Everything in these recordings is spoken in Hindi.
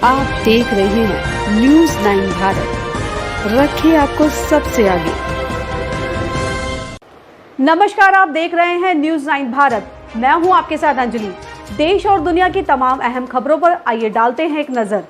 आप देख रहे हैं न्यूज़ 9 भारत, रखिए आपको सबसे आगे। नमस्कार, आप देख रहे हैं न्यूज़ 9 भारत। मैं हूं आपके साथ अंजलि। देश और दुनिया की तमाम अहम खबरों पर आइए डालते हैं एक नजर।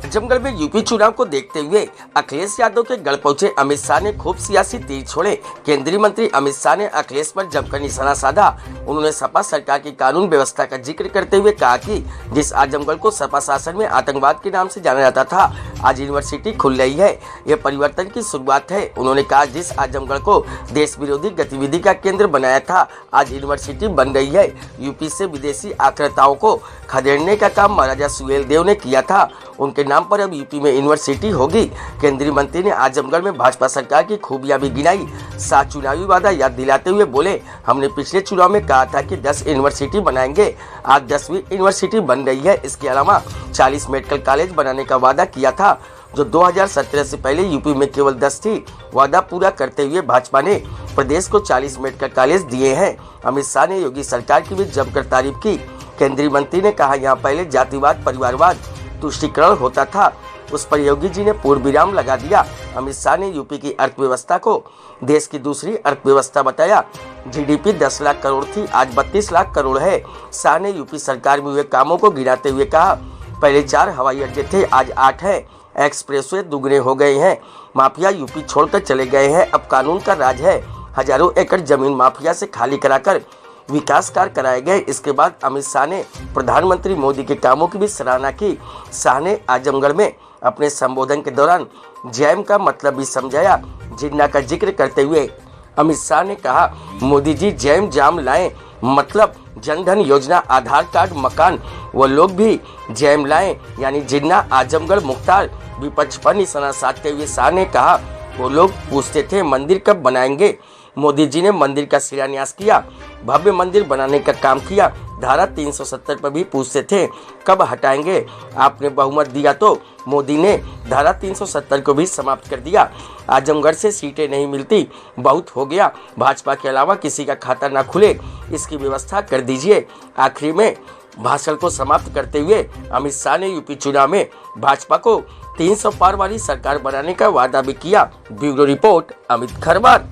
आजमगढ़ में यूपी चुनाव को देखते हुए अखिलेश यादव के गढ़ पहुंचे अमित शाह ने खूब सियासी तीर छोड़े। केंद्रीय मंत्री अमित शाह ने अखिलेश पर जमकर निशाना साधा। उन्होंने सपा सरकार की कानून व्यवस्था का जिक्र करते हुए कहा कि जिस आजमगढ़ को सपा शासन में आतंकवाद के नाम से जाना जाता था, आज यूनिवर्सिटी खुल रही है। यह परिवर्तन की शुरुआत है। उन्होंने कहा, जिस आजमगढ़ को देश विरोधी गतिविधि का केंद्र बनाया था, आज यूनिवर्सिटी बन गई है। यूपी से विदेशी आक्रांताओं को खदेड़ने का काम महाराजा सुहेलदेव ने किया था, उनके नाम पर अब यूपी में यूनिवर्सिटी होगी। केंद्रीय मंत्री ने आजमगढ़ में भाजपा सरकार की खूबियां भी गिनाई। साथ चुनावी वादा याद दिलाते हुए बोले, हमने पिछले चुनाव में कहा था कि 10 यूनिवर्सिटी बनाएंगे, आज 10वीं यूनिवर्सिटी बन गई है। इसके अलावा 40 मेडिकल कॉलेज बनाने का वादा किया था, जो 2017 से पहले यूपी में केवल 10 थी। वादा पूरा करते हुए भाजपा ने प्रदेश को 40 मेडिकल कॉलेज दिए हैं। अमित शाह ने योगी सरकार की भी जमकर तारीफ की। केंद्रीय मंत्री ने कहा, यहाँ पहले जातिवाद परिवारवाद तुष्टीकरण होता था, उस पर योगी जी ने पूर्ण विराम लगा दिया। अमित शाह ने यूपी की अर्थव्यवस्था को देश की दूसरी अर्थव्यवस्था बताया। जीडीपी 10 लाख करोड़ थी, आज 32 लाख करोड़ है। शाह ने यूपी सरकार में हुए कामों को गिनाते हुए कहा, पहले 4 हवाई अड्डे थे, आज 8 है। एक्सप्रेसवे दुगने हो गए हैं। माफिया यूपी छोड़कर चले गए हैं, अब कानून का राज है। हजारों एकड़ जमीन माफिया से खाली कराकर विकास कार्य कराए गए। इसके बाद अमित शाह ने प्रधानमंत्री मोदी के कामों की भी सराहना की। शाह ने आजमगढ़ में अपने संबोधन के दौरान जैम का मतलब भी समझाया। जिन्ना का जिक्र करते हुए अमित शाह ने कहा, मोदी जी जैम जाम लाएं, मतलब जनधन योजना, आधार कार्ड, मकान, वो लोग भी जैम लाएं, यानी जिन्ना, आजमगढ़, मुख्तार। विपक्ष पर निशाना साधते हुए शाह ने कहा, वो लोग पूछते थे मंदिर कब बनाएंगे, मोदी जी ने मंदिर का शिलान्यास किया, भव्य मंदिर बनाने का काम किया। धारा 370 पर भी पूछते थे कब हटाएंगे, आपने बहुमत दिया तो मोदी ने धारा 370 को भी समाप्त कर दिया। आजमगढ़ से सीटें नहीं मिलती, बहुत हो गया, भाजपा के अलावा किसी का खाता ना खुले, इसकी व्यवस्था कर दीजिए। आखिरी में भाषण को समाप्त करते हुए अमित शाह ने यूपी चुनाव में भाजपा को 300 पार वाली सरकार बनाने का वादा भी किया। Bureau report, Amit Kharwar.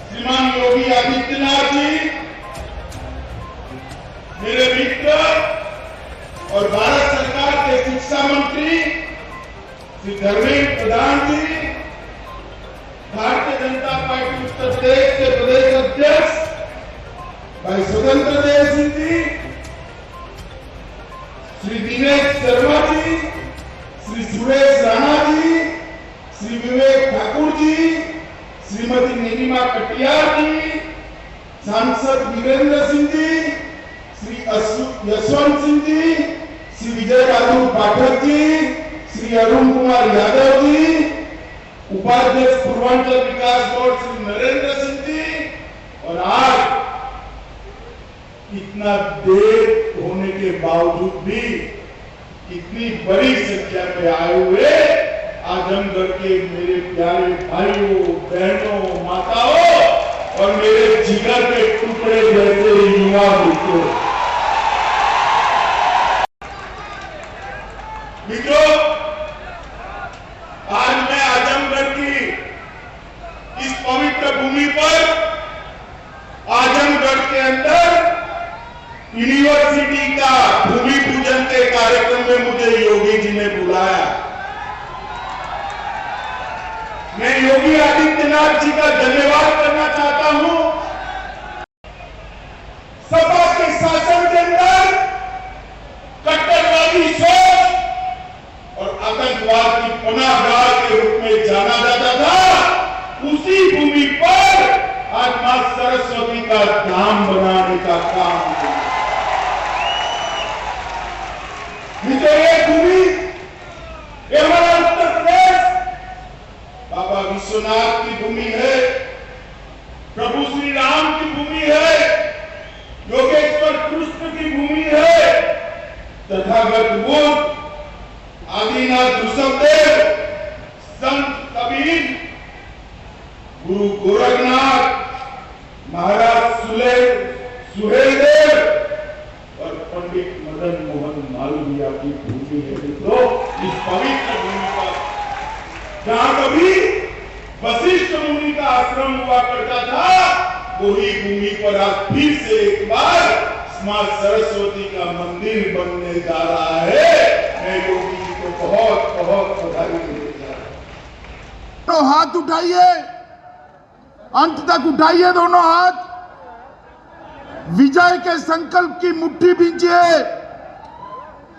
श्रीमान योगी आदित्यनाथ जी, मेरे मित्र और भारत सरकार के शिक्षा मंत्री श्री धर्मेंद्र प्रधान जी, भारतीय जनता पार्टी उत्तर प्रदेश के प्रदेश अध्यक्ष भाई स्वतंत्र देव सिंह जी, श्री दिनेश शर्मा जी, श्री सुरेश राणा जी, श्री विवेक ठाकुर जी, श्रीमती नीलिमा कटियार जी, सांसद वीरेंद्र सिंह जी, श्री यशवंत सिंह जी, श्री विजय बहादुर पाठक जी, श्री अरुण कुमार यादव जी, उपाध्यक्ष पूर्वांचल विकास बोर्ड श्री नरेंद्र सिंह जी, और आज इतना देर होने के बावजूद भी इतनी बड़ी संख्या में आए हुए आजमगढ़ के मेरे प्यारे भाइयों, बहनों, माताओं और मेरे जिगर के टुकड़े जैसे युवा मित्रों, आज मैं आजमगढ़ की इस पवित्र भूमि पर, आजमगढ़ के अंदर यूनिवर्सिटी का भूमि पूजन के कार्यक्रम में मुझे योगी जी ने बुलाया। मैं योगी आदित्यनाथ जी का धन्यवाद करना चाहता हूं। सपा के शासन के अंदर कट्टरवादी सोच और आतंकवाद की पनाहगाह के रूप में जाना जाता था, उसी भूमि पर आज मां सरस्वती का धाम बनाने का काम किया। ये भूमि, ये हमारा उत्तर प्रदेश बाबा विश्वनाथ की भूमि है, प्रभु श्री राम की भूमि है, योगेश्वर कृष्ण की भूमि है, तथागत बुद्ध, आदिनाथ ऋषभदेव, संत कबीर, गुरु गोरखनाथ, महाराज सुहेलदेव पंडित मदन मोहन मालवीय की भूमि है मित्रों। इस पवित्र भूमि पर जहां कभी वशिष्ठ मुनि का आश्रम हुआ करता था, वही भूमि पर आज फिर से एक बार मां सरस्वती का मंदिर बनने जा रहा है। मैं योगी जी को बहुत बहुत बधाई देने जा रहा हूं। तो हाथ उठाइए, अंत तक उठाइए दोनों हाथ, विजय के संकल्प की मुट्ठी बींचिए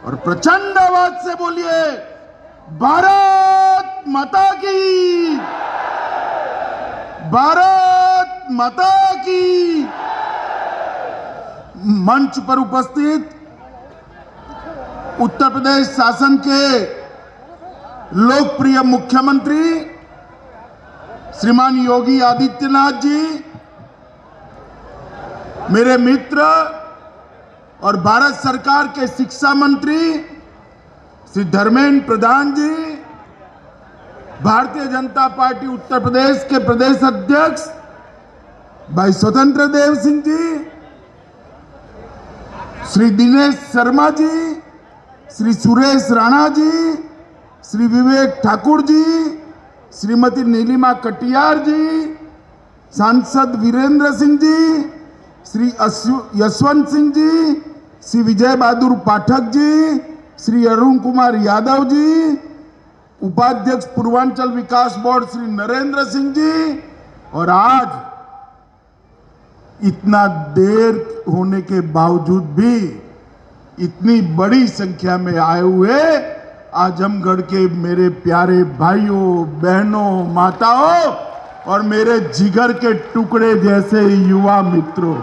और प्रचंड आवाज से बोलिए, भारत माता की, भारत माता की। मंच पर उपस्थित उत्तर प्रदेश शासन के लोकप्रिय मुख्यमंत्री श्रीमान योगी आदित्यनाथ जी, मेरे मित्र और भारत सरकार के शिक्षा मंत्री श्री धर्मेंद्र प्रधान जी, भारतीय जनता पार्टी उत्तर प्रदेश के प्रदेश अध्यक्ष भाई स्वतंत्र देव सिंह जी, श्री दिनेश शर्मा जी, श्री सुरेश राणा जी, श्री विवेक ठाकुर जी, श्रीमती नीलिमा कटियार जी, सांसद वीरेंद्र सिंह जी, श्री यशवंत सिंह जी, श्री विजय बहादुर पाठक जी, श्री अरुण कुमार यादव जी, उपाध्यक्ष पूर्वांचल विकास बोर्ड श्री नरेंद्र सिंह जी, और आज इतना देर होने के बावजूद भी इतनी बड़ी संख्या में आए हुए आजमगढ़ के मेरे प्यारे भाइयों बहनों माताओं और मेरे जिगर के टुकड़े जैसे युवा मित्रों,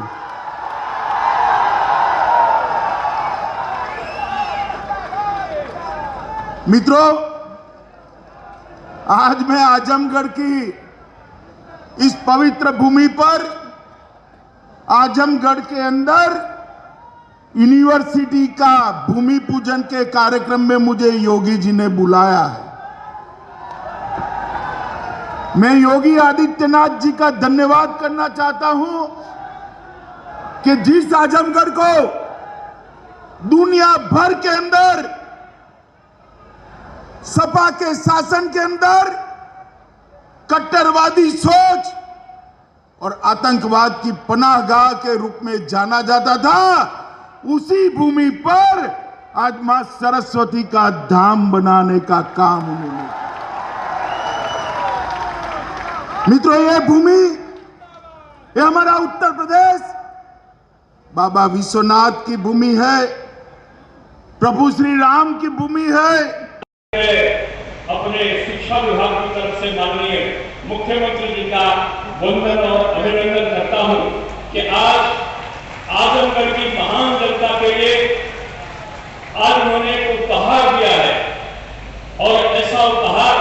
आज मैं आजमगढ़ की इस पवित्र भूमि पर, आजमगढ़ के अंदर यूनिवर्सिटी का भूमि पूजन के कार्यक्रम में मुझे योगी जी ने बुलाया है। मैं योगी आदित्यनाथ जी का धन्यवाद करना चाहता हूं कि जिस आजमगढ़ को दुनिया भर के अंदर सपा के शासन के अंदर कट्टरवादी सोच और आतंकवाद की पनाहगाह के रूप में जाना जाता था, उसी भूमि पर आज मां सरस्वती का धाम बनाने का काम उन्होंने किया। मित्रों, ये भूमि, ये हमारा उत्तर प्रदेश बाबा विश्वनाथ की भूमि है, प्रभु श्री राम की भूमि है। अपने शिक्षा विभाग की तरफ से माननीय मुख्यमंत्री जी का वंदन और अभिनंदन करता हूं कि आज आजमगढ़ की महान जनता के लिए आज उन्होंने एक उपहार दिया है, और ऐसा उपहार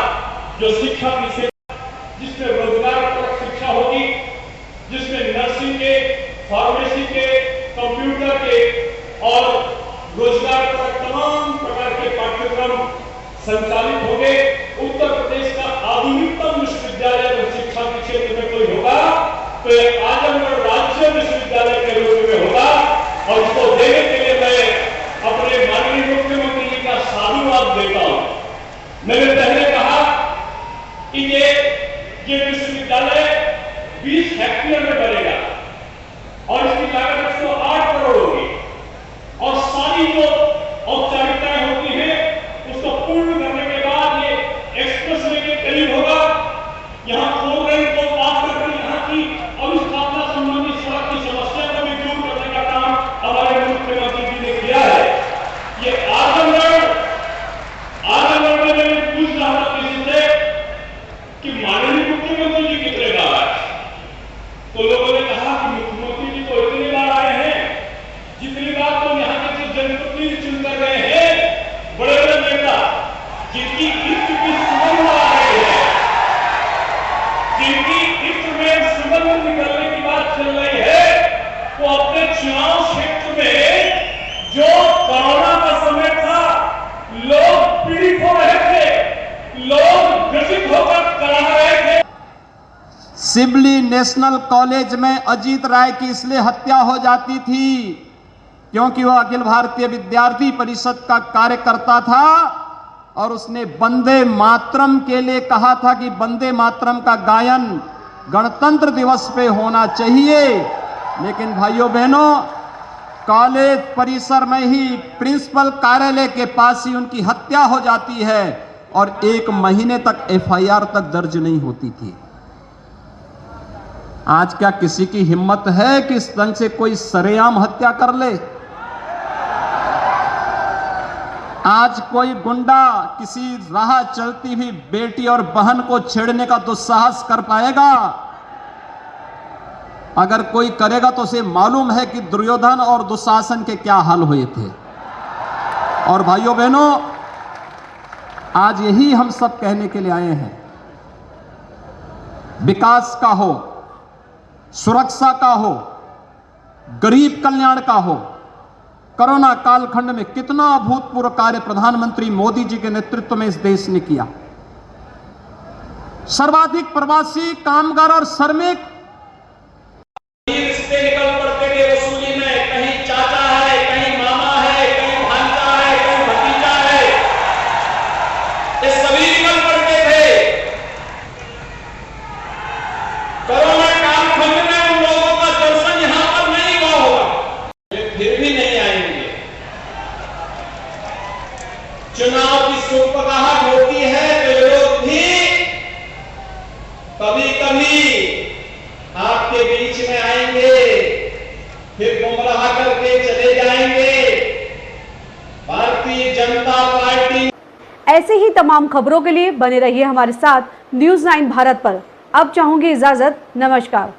जो शिक्षा की सेवा, जिसमें रोजगार परक शिक्षा होगी, जिसमें नर्सिंग के, फार्मेसी के, कंप्यूटर के और रोजगार परक तमाम प्रकार के पाठ्यक्रम संचालित होंगे। उत्तर प्रदेश का आधुनिकतम विश्वविद्यालय जो शिक्षा के क्षेत्र में कोई होगा तो यह आजमगढ़ राज्य विश्वविद्यालय के रूप में होगा, और उसको देने के लिए मैं अपने माननीय मुख्यमंत्री जी का साधुवाद देता हूं। मैंने पहले कहा कि ये विश्वविद्यालय 20 हेक्टेयर में बनेगा और इसकी लागत 108 करोड़ होगी, और सारी जो औपचारिकताएं होती है उसको पूर्ण करने के बाद ये एक्सप्रेसवे के करीब होगा। यहाँ 4 लेन को पास करके यहाँ की अविस्थापना संबंधी सड़क की समस्या को भी दूर करने का काम हमारे मुख्यमंत्री जी ने किया है। ये आजमगढ़ में मैंने पूछ रहा था किसी से कि माननीय मुख्यमंत्री जी कितने बार आए, तो लोगों ने कहा कि मुख्यमंत्री जी तो इतनी बार आए हैं जितनी बार तो यहाँ के जो जनप्रतिनिधि चुनकर गए हैं, बड़े बड़े नेता जिनकी इत्र की सुगंध आ रही है, जिनकी इत्र में सुगंध निकलने की बात चल रही है, वो अपने चुनाव क्षेत्र में जो कोरोना का समय था, लोग पीड़ित हो रहे थे, लोग ग्रसित होकर करा रहे थे। सिबली नेशनल कॉलेज में अजीत राय की इसलिए हत्या हो जाती थी क्योंकि वह अखिल भारतीय विद्यार्थी परिषद का कार्यकर्ता था और उसने वंदे मातरम के लिए कहा था कि वंदे मातरम का गायन गणतंत्र दिवस पे होना चाहिए। लेकिन भाइयों बहनों, कॉलेज परिसर में ही प्रिंसिपल कार्यालय के पास ही उनकी हत्या हो जाती है और 1 महीने तक एफआईआर तक दर्ज नहीं होती थी। आज क्या किसी की हिम्मत है कि इस ढंग से कोई सरेआम हत्या कर ले? आज कोई गुंडा किसी राह चलती हुई बेटी और बहन को छेड़ने का दुस्साहस कर पाएगा? अगर कोई करेगा तो उसे मालूम है कि दुर्योधन और दुशासन के क्या हाल हुए थे। और भाइयों बहनों, आज यही हम सब कहने के लिए आए हैं। विकास का हो, सुरक्षा का हो, गरीब कल्याण का हो, कोरोना कालखंड में कितना अभूतपूर्व कार्य प्रधानमंत्री मोदी जी के नेतृत्व में इस देश ने किया। सर्वाधिक प्रवासी कामगार और श्रमिक रिश्ते निकल पड़ते थे वसूली में, कहीं चाचा है, कहीं मामा है, कहीं भांजा है, कहीं भतीजा है, ये सभी निकल पड़ते थे। कोरोना कालखंड में उन लोगों का दर्शन यहां पर नहीं हुआ होगा, वे फिर भी नहीं आएंगे। चुनाव की सुगबुगाहट होती है तो लोग भी कभी कभी आपके बीच में आएंगे, फिर गुमराह करके चले जाएंगे। भारतीय जनता पार्टी ऐसे ही तमाम खबरों के लिए बने रहिए हमारे साथ न्यूज़ 9 भारत पर। अब चाहूंगी इजाजत, नमस्कार।